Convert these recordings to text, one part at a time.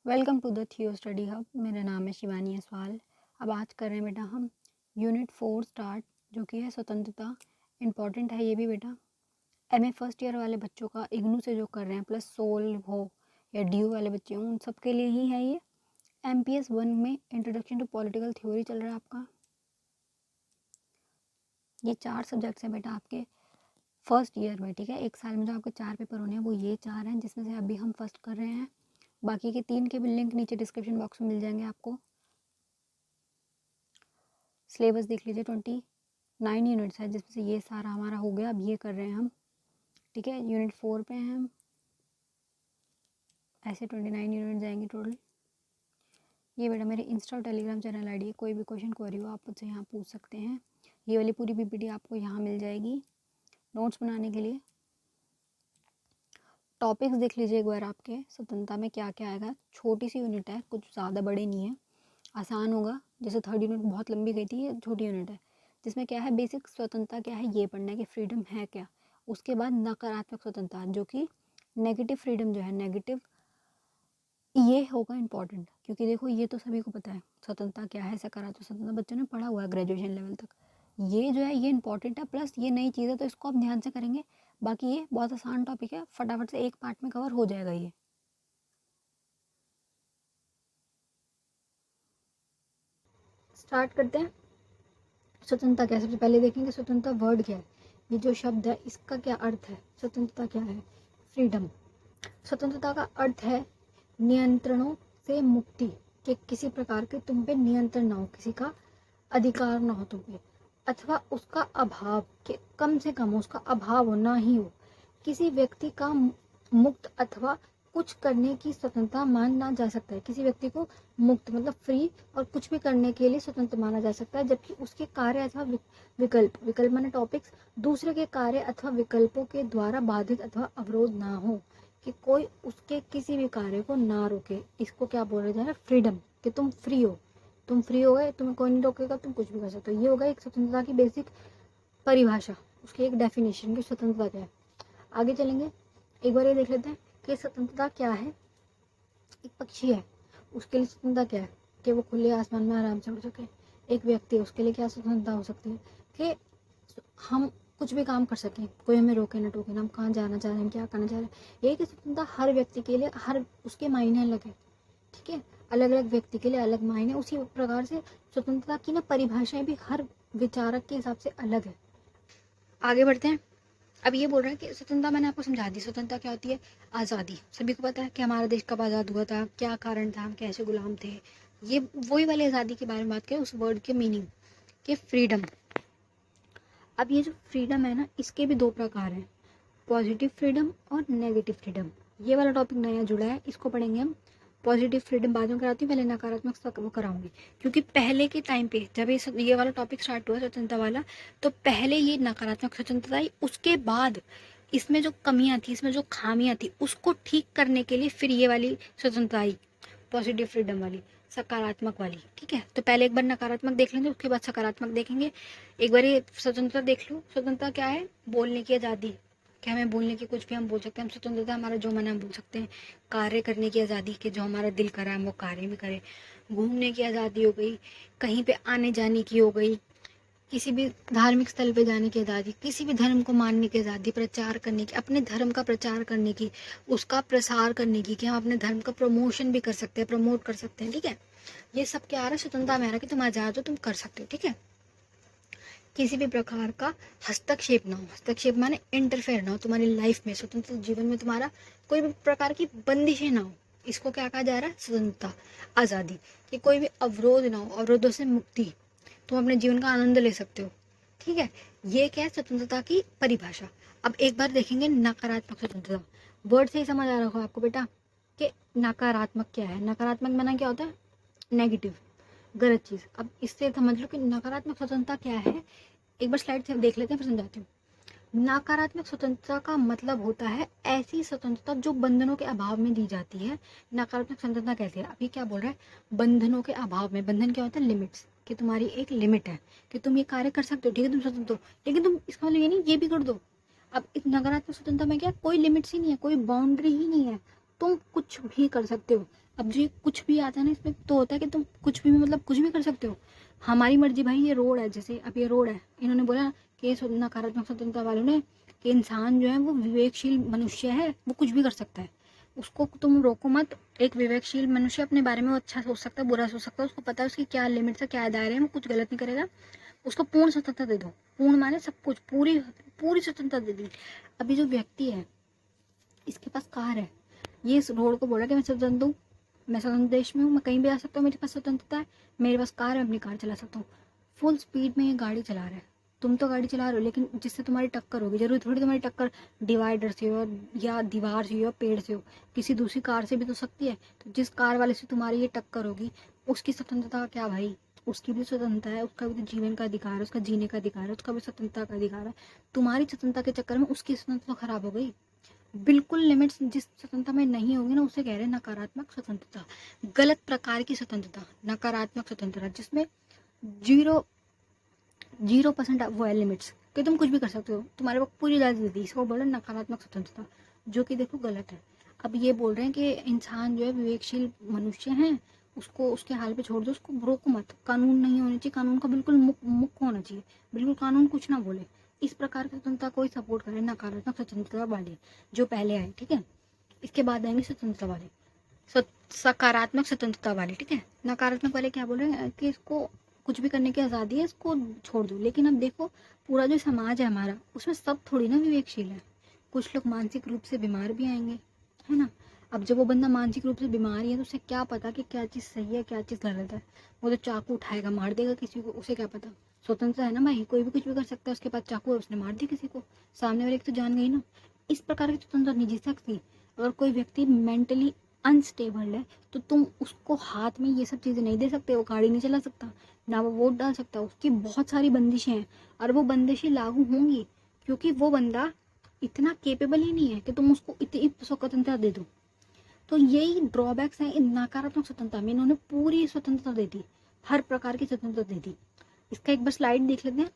Welcome to the थियो study hub. मेरा नाम है शिवानी असवाल। अब आज कर रहे हैं बेटा हम यूनिट 4 स्टार्ट, जो कि है स्वतंत्रता। इम्पॉर्टेंट है ये भी बेटा। एमए फर्स्ट ईयर वाले बच्चों का इग्नू से जो कर रहे हैं, प्लस सोल हो या ड्यू वाले बच्चे हों, उन सब के लिए ही है ये। एमपीएस 1 में इंट्रोडक्शन टू पॉलिटिकल थ्योरी चल रहा है आपका। ये 4 सब्जेक्ट्स हैं बेटा आपके फर्स्ट ईयर में, ठीक है। एक साल में जो आपके 4 पेपर होने हैं वो ये 4 हैं, जिसमें से अभी हम फर्स्ट कर रहे हैं। बाकी के 3 के भी लिंक नीचे डिस्क्रिप्शन बॉक्स में मिल जाएंगे आपको। सिलेबस देख लीजिए, 29 यूनिट्स है, जिसमें से ये सारा हमारा हो गया। अब ये कर रहे हैं हम, ठीक है। यूनिट 4 पे हैं हम। ऐसे 29 यूनिट जाएंगे टोटल। ये बेटा मेरे इंस्टा और टेलीग्राम चैनल आईडी है। कोई भी क्वेश्चन क्वेरी हो आप मुझसे यहाँ पूछ सकते हैं। ये वाली पूरी पीपीटी आपको यहाँ मिल जाएगी नोट्स बनाने के लिए। टॉपिक्स देख लीजिए एक बार आपके स्वतंत्रता में क्या क्या आएगा। छोटी सी यूनिट है, कुछ ज़्यादा बड़े नहीं है, आसान होगा। जैसे थर्ड यूनिट बहुत लंबी गई थी, ये छोटी यूनिट है, जिसमें क्या है, बेसिक स्वतंत्रता क्या है ये पढ़ना है कि फ्रीडम है क्या। उसके बाद नकारात्मक स्वतंत्रता, जो कि नेगेटिव फ्रीडम जो है, नेगेटिव, ये होगा इम्पॉर्टेंट। क्योंकि देखो ये तो सभी को पता है स्वतंत्रता क्या है, सकारात्मक स्वतंत्रता बच्चों ने पढ़ा हुआ है ग्रेजुएशन लेवल तक। ये जो है ये इंपॉर्टेंट है, प्लस ये नई चीज़ है तो इसको आप ध्यान से करेंगे। बाकी ये बहुत आसान टॉपिक है, फटाफट से एक पार्ट में कवर हो जाएगा ये। स्टार्ट करते हैं। स्वतंत्रता क्या है, सबसे पहले देखेंगे स्वतंत्रता वर्ड क्या है। ये जो शब्द है इसका क्या अर्थ है। स्वतंत्रता क्या है, फ्रीडम। स्वतंत्रता का अर्थ है नियंत्रणों से मुक्ति, कि किसी प्रकार के तुम पे नियंत्रण ना हो, किसी का अधिकार ना हो तुम पे, अथवा उसका अभाव, के कम से कम उसका अभाव हो, ना ही हो। किसी व्यक्ति का मुक्त अथवा कुछ करने की स्वतंत्रता माना जा सकता है। किसी व्यक्ति को मुक्त मतलब फ्री और कुछ भी करने के लिए स्वतंत्र माना जा सकता है, जबकि उसके कार्य अथवा विकल्प, विकल्प माने टॉपिक्स, दूसरे के कार्य अथवा विकल्पों के द्वारा बाधित अथवा अवरोध ना हो, कि कोई उसके किसी भी कार्य को ना रोके। इसको क्या बोला जा रहा है, फ्रीडम, कि तुम फ्री हो, तुम फ्री हो गए, तुम्हें कोई नहीं रोकेगा, तुम कुछ भी कर सकते हो। ये होगा एक स्वतंत्रता की बेसिक परिभाषा, उसकी एक डेफिनेशन की स्वतंत्रता क्या है। आगे चलेंगे, एक बार ये देख लेते हैं कि स्वतंत्रता क्या है। एक पक्षी है, उसके लिए स्वतंत्रता क्या है, कि वो खुले आसमान में आराम से उड़ सके। एक व्यक्ति है, उसके लिए क्या स्वतंत्रता हो सकती है, कि हम कुछ भी काम कर सकें, कोई हमें रोके ना टोके ना, हम कहाँ जाना चाह रहे हैं, क्या करना चाह रहे हैं। यही कि स्वतंत्रता हर व्यक्ति के लिए, हर उसके मायने अलग है, ठीक है। अलग अलग व्यक्ति के लिए अलग मायने। उसी प्रकार से स्वतंत्रता की ना परिभाषाएं भी हर विचारक के हिसाब से अलग है। आगे बढ़ते हैं। अब ये बोल रहा है कि स्वतंत्रता, मैंने आपको समझा दी स्वतंत्रता क्या होती है। आज़ादी, सभी को पता है कि हमारा देश कब आज़ाद हुआ था, क्या कारण था, हम कैसे गुलाम थे। ये वही वाली आज़ादी के बारे में बात करें, उस वर्ड के मीनिंग के फ्रीडम। अब ये जो फ्रीडम है ना, इसके भी दो प्रकार हैं, पॉजिटिव फ्रीडम और नेगेटिव फ्रीडम। ये वाला टॉपिक नया जुड़ा है, इसको पढ़ेंगे हम। पॉजिटिव फ्रीडम बाद में कराती हूँ, पहले नकारात्मक वो कराऊंगी। क्योंकि पहले के टाइम पे जब ये वाला टॉपिक स्टार्ट हुआ स्वतंत्रता वाला, तो पहले ये नकारात्मक स्वतंत्रता आई, उसके बाद इसमें जो कमियां थी, इसमें जो खामियां थी, उसको ठीक करने के लिए फिर ये वाली स्वतंत्रता आई, पॉजिटिव फ्रीडम वाली, सकारात्मक वाली, ठीक है। तो पहले एक बार नकारात्मक देख लेंगे, उसके बाद सकारात्मक देखेंगे। एक बार ये स्वतंत्रता देख लो। स्वतंत्रता क्या है, बोलने की आज़ादी, कि हमें बोलने की कुछ भी हम बोल सकते हैं। हम स्वतंत्रता, हमारा जो मन है हम बोल सकते हैं। कार्य करने की आज़ादी, कि जो हमारा दिल करा हम वो कार्य भी करें। घूमने की आज़ादी हो गई, कहीं पे आने जाने की हो गई, किसी भी धार्मिक स्थल पे जाने की आज़ादी, किसी भी धर्म को मानने की आज़ादी, प्रचार करने की, अपने धर्म का प्रचार करने की, उसका प्रसार करने की, कि हम अपने धर्म का प्रमोशन भी कर सकते हैं, प्रमोट कर सकते हैं, ठीक है। ये सब क्या आ रहा है, स्वतंत्रता में आ रहा है कि तुम आज़ाद हो, तुम कर सकते हो, ठीक है। किसी भी प्रकार का हस्तक्षेप ना हो, हस्तक्षेप माने इंटरफेयर ना हो तुम्हारी लाइफ में, स्वतंत्र जीवन में तुम्हारा कोई भी प्रकार की बंदिशें ना हो। इसको क्या कहा जा रहा है, स्वतंत्रता, आज़ादी, कि कोई भी अवरोध ना हो, अवरोधों से मुक्ति, तुम अपने जीवन का आनंद ले सकते हो, ठीक है। ये क्या है स्वतंत्रता की परिभाषा। अब एक बार देखेंगे नकारात्मक स्वतंत्रता। वर्ड से ही समझ आ रहा होगा आपको बेटा कि नकारात्मक क्या है। नकारात्मक माना क्या होता है, नेगेटिव, गलत चीज़। अब इससे समझ लो कि नकारात्मक स्वतंत्रता क्या है। एक बार स्लाइड से देख लेते हैं, फिर समझाती हूँ। नकारात्मक स्वतंत्रता का मतलब होता है ऐसी स्वतंत्रता जो बंधनों के अभाव में दी जाती है। नकारात्मक स्वतंत्रता कैसे है, अभी क्या बोल रहा है, बंधनों के अभाव में। बंधन क्या होता है, लिमिट्स, कि तुम्हारी एक लिमिट है, कि तुम ये कार्य कर सकते हो, ठीक है, तुम स्वतंत्र हो, लेकिन तुम इसका मतलब ये नहीं ये भी कर दो। अब इस नकारात्मक स्वतंत्रता में क्या, कोई लिमिट्स ही नहीं है, कोई बाउंड्री ही नहीं है। तुम कुछ भी कर सकते हो। अब जो ये कुछ भी आता है ना, इसमें तो होता है कि तुम कुछ भी मतलब कुछ भी कर सकते हो। हमारी मर्जी भाई, ये रोड है, जैसे अब ये रोड है, इन्होंने बोला कि नकारात्मक स्वतंत्रता वालों ने कि इंसान जो है वो विवेकशील मनुष्य है, वो कुछ भी कर सकता है, उसको तुम रोको मत। एक विवेकशील मनुष्य अपने बारे में वो अच्छा सोच सकता है, बुरा सोच सकता है, उसको पता है उसकी क्या लिमिट्स है, क्या दायरे हैं, वो कुछ गलत नहीं करेगा। उसको पूर्ण स्वतंत्रता दे दो, पूर्ण माने सब कुछ, पूरी पूरी स्वतंत्रता दे दी। अभी जो व्यक्ति है, इसके पास कार है, ये इस रोड को बोला कि मैं स्वतंत्र हूँ, मैं स्वतंत्र देश में हूँ, मैं कहीं भी आ सकता हूँ, मेरे पास स्वतंत्रता है, मेरे पास कार है, अपनी कार चला सकता हूँ। फुल स्पीड में ये गाड़ी चला रहा है, तुम तो गाड़ी चला रहे हो, लेकिन जिससे तुम्हारी टक्कर होगी, जरूरी थोड़ी तुम्हारी टक्कर डिवाइडर से हो या दीवार से हो या पेड़ से हो, किसी दूसरी कार से भी तो सकती है। तो जिस कार वाले से तुम्हारी ये टक्कर होगी, उसकी स्वतंत्रता क्या भाई, उसकी भी स्वतंत्रता है, उसका भी तो जीवन का अधिकार है, उसका जीने का अधिकार है, उसका भी स्वतंत्रता का अधिकार है। तुम्हारी स्वतंत्रता के चक्कर में उसकी स्वतंत्रता खराब हो गई। बिल्कुल लिमिट्स जिस स्वतंत्रता में नहीं होगी ना, उसे कह रहे हैं नकारात्मक स्वतंत्रता, गलत प्रकार की स्वतंत्रता, नकारात्मक स्वतंत्रता, जिसमें 0% वो है लिमिट्स कि तुम कुछ भी कर सकते हो, तुम्हारे को पूरी इजाजत दे दी, इसको बोल रहे हैं नकारात्मक स्वतंत्रता, जो कि देखो गलत है। अब ये बोल रहे हैं कि इंसान जो है विवेकशील मनुष्य है, उसको उसके हाल पे छोड़ दो, उसको रोको मत, कानून नहीं होना चाहिए, कानून का बिल्कुल मुक्त होना चाहिए, बिल्कुल कानून कुछ ना बोले। इस प्रकार की स्वतंत्रता कोई सपोर्ट करे, नकारात्मक स्वतंत्रता वाले जो पहले आए, ठीक है। इसके बाद आएंगे स्वतंत्रता वाले, सकारात्मक स्वतंत्रता वाले, ठीक है। नकारात्मक वाले क्या बोल रहे हैं कि इसको कुछ भी करने की आज़ादी है, इसको छोड़ दो। लेकिन अब देखो, पूरा जो समाज है हमारा, उसमें सब थोड़ी ना विवेकशील है, कुछ लोग मानसिक रूप से बीमार भी आएंगे, है ना। अब जब वो बंदा मानसिक रूप से बीमार ही है, तो उसे क्या पता कि क्या चीज़ सही है क्या चीज़ गलत है। वो तो चाकू उठाएगा, मार देगा किसी को, उसे क्या पता। स्वतंत्र है ना भाई, कोई भी कुछ भी कर सकता है, उसके पास चाकू है, उसने मार दिया किसी को, सामने वाले की तो जान गई ना। इस प्रकार की स्वतंत्रता नहीं जी सकती। अगर कोई व्यक्ति मेंटली अनस्टेबल है, तो तुम उसको हाथ में ये सब चीज़ें नहीं दे सकते, वो गाड़ी नहीं चला सकता, ना वो वोट डाल सकता, उसकी बहुत सारी बंदिशें हैं, और वो बंदिशें लागू होंगी क्योंकि वो बंदा इतना केपेबल ही नहीं है कि तुम उसको इतनी स्वतंत्रता दे दो। तो यही ड्रॉबैक्स हैं इन नकारात्मक स्वतंत्रता में, इन्होंने पूरी स्वतंत्रता दे दी, हर प्रकार की स्वतंत्रता दे दी। इसका एक बार स्लाइड देख लेते हैं,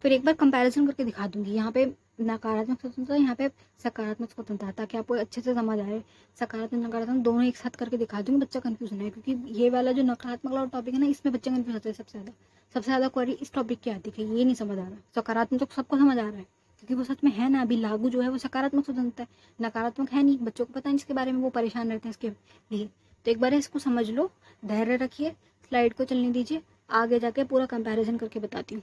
फिर एक बार कंपैरिजन करके दिखा दूंगी। यहाँ पे नकारात्मक स्वतंत्रता, यहाँ पे सकारात्मक स्वतंत्रता, ताकि आपको अच्छे से समझ आए। सकारात्मक नकारात्मक दोनों एक साथ करके दिखा दूंगी, बच्चा कंफ्यूज नहीं है, क्योंकि ये वाला जो नकारात्मक वाला टॉपिक है ना, इसमें बच्चे कंफ्यूज होते हैं सबसे ज़्यादा क्वेरी इस टॉपिक की आती है कि ये नहीं समझ आ रहा। सकारात्मक तो सबको समझ आ रहा है, क्योंकि वो सच में है ना, अभी लागू जो है वो सकारात्मक स्वतंत्रता है, नकारात्मक है नहीं, बच्चों को पता नहीं इसके बारे में, वो परेशान रहते हैं इसके लिए। तो एक बार इसको समझ लो, धैर्य रखिए, स्लाइड को चलने दीजिए, आगे जाके पूरा कंपैरिजन करके बताती हूँ।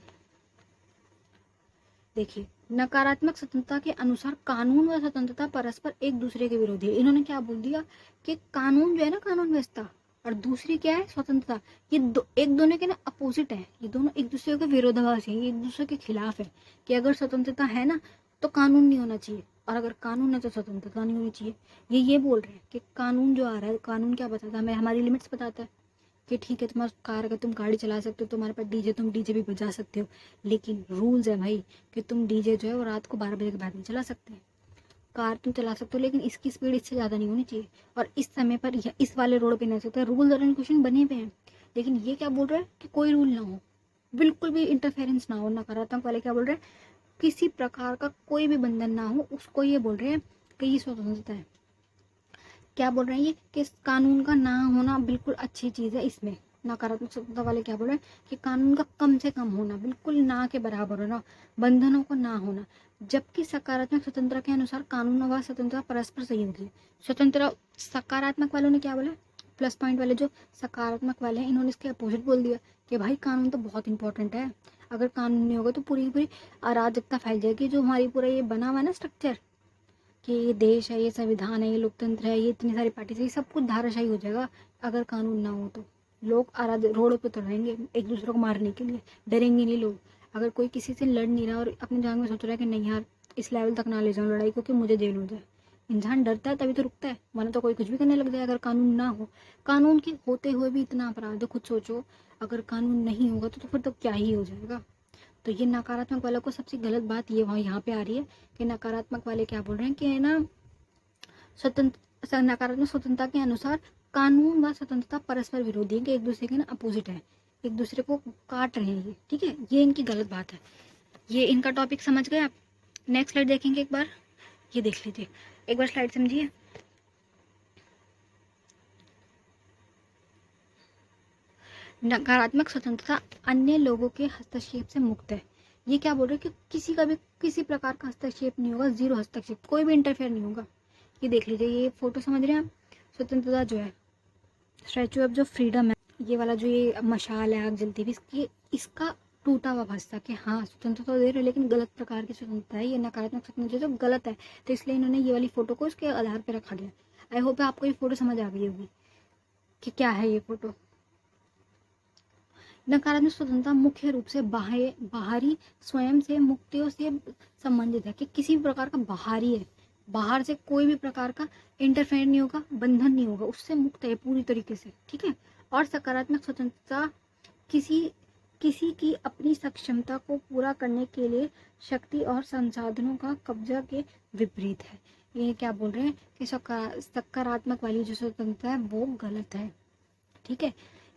देखिए, नकारात्मक स्वतंत्रता के अनुसार कानून व स्वतंत्रता परस्पर एक दूसरे के विरोधी है। इन्होंने क्या बोल दिया कि कानून जो है ना, कानून व्यवस्था, और दूसरी क्या है, स्वतंत्रता, ये एक दोनों के ना अपोजिट है, ये दोनों एक दूसरे के विरोधाभास है, ये एक दूसरे के खिलाफ है। कि अगर स्वतंत्रता है ना, तो कानून नहीं होना चाहिए, और अगर कानून है तो स्वतंत्रता नहीं होनी चाहिए। ये बोल रहे हैं कि कानून जो आ रहा है, कानून क्या बताता है हमें, हमारी लिमिट्स बताता है कि ठीक है, तुम्हारा कार, अगर तुम गाड़ी चला सकते हो, तुम्हारे पास डीजे, तुम डीजे भी बजा सकते हो, लेकिन रूल्स है भाई कि तुम डीजे जो है वो रात को 12 बजे के बाद नहीं चला सकते। कार तुम चला सकते हो, लेकिन इसकी स्पीड इससे ज़्यादा नहीं होनी चाहिए, और इस समय पर इस वाले रोड पे नहीं सकते। रूल्स और रेगुलेशन बने हुए हैं, लेकिन ये क्या बोल रहे हैं कि कोई रूल ना हो, बिल्कुल भी इंटरफेरेंस ना हो। नकारात्मक वाले क्या बोल रहे हैं, किसी प्रकार का कोई भी बंधन ना हो, उसको ये बोल रहे हैं कि ये स्वतंत्रता है। क्या बोल रहे हैं ये कि कानून का ना होना बिल्कुल अच्छी चीज़ है इसमें। नकारात्मक स्वतंत्रता वाले क्या बोल रहे हैं कि कानून का कम से कम होना, बिल्कुल ना के बराबर होना, बंधनों को ना होना। जबकि सकारात्मक स्वतंत्रता के अनुसार कानून व स्वतंत्रता परस्पर सहयोगी। स्वतंत्र सकारात्मक वालों ने क्या बोला, प्लस पॉइंट वाले जो सकारात्मक वाले हैं, इन्होंने इसके अपोजिट बोल दिया कि भाई कानून तो बहुत इंपॉर्टेंट है, अगर कानून नहीं होगा तो पूरी पूरी अराजकता फैल जाएगी। जो हमारी पूरा ये बना हुआ है ना स्ट्रक्चर, कि ये देश है, ये संविधान है, ये लोकतंत्र है, ये इतनी सारी पार्टी है, ये सब कुछ धाराशाही हो जाएगा अगर कानून ना हो। तो लोग रोडों पे तो रहेंगे एक दूसरे को मारने के लिए, डरेंगे नहीं लोग। अगर कोई किसी से लड़ नहीं रहा और अपने दिमाग में सोच रहा है कि नहीं यार, इस लेवल तक ना ले जाऊँ लड़ाई को कि मुझे जेल हो जाए, इंसान डरता है तभी तो रुकता है, वरना तो कोई कुछ भी करने लग जाए अगर कानून ना हो। कानून के होते हुए भी इतना अपराध है, खुद सोचो, अगर कानून नहीं होगा तो फिर तो क्या ही हो जाएगा। तो ये नकारात्मक वालों को सबसे गलत बात ये वहाँ यहाँ पे आ रही है कि नकारात्मक वाले क्या बोल रहे हैं कि है ना, नकारात्मक स्वतंत्रता के अनुसार कानून व स्वतंत्रता परस्पर विरोधी है, कि एक दूसरे के ना अपोजिट है, एक दूसरे को काट रहे हैं ये, ठीक है। ये इनकी गलत बात है। ये इनका टॉपिक समझ गए आप। नेक्स्ट स्लाइड देखेंगे एक बार, ये देख लीजिए। एक बार स्लाइड समझिए। नकारात्मक स्वतंत्रता अन्य लोगों के हस्तक्षेप से मुक्त है। ये क्या बोल रहे हैं कि किसी का भी किसी प्रकार का हस्तक्षेप नहीं होगा, जीरो हस्तक्षेप, कोई भी इंटरफेयर नहीं होगा। ये देख लीजिए, ये फोटो समझ रहे हैं आप। स्वतंत्रता जो है, स्टैचू ऑफ जो फ्रीडम है, ये वाला जो ये मशाल है आग जलती हुई, इसका टूटा हुआ हिस्सा कि हाँ स्वतंत्रता तो दे रहे लेकिन गलत प्रकार की स्वतंत्रता है, ये नकारात्मक स्वतंत्रता जो गलत है, तो इसलिए इन्होंने ये वाली फोटो को इसके आधार पर रखा गया। आई होप आपको ये फोटो समझ आ गई होगी कि क्या है ये फोटो। नकारात्मक स्वतंत्रता मुख्य रूप से बाहरी स्वयं से मुक्तियों से संबंधित है, कि किसी भी प्रकार का बाहरी है, बाहर से कोई भी प्रकार का इंटरफेयर नहीं होगा, बंधन नहीं होगा, उससे मुक्त है पूरी तरीके से, ठीक है। और सकारात्मक स्वतंत्रता किसी किसी की अपनी सक्षमता को पूरा करने के लिए शक्ति और संसाधनों का कब्जा के विपरीत है। ये क्या बोल रहे हैं कि सकारात्मक वाली जो स्वतंत्रता है वो गलत है, ठीक है।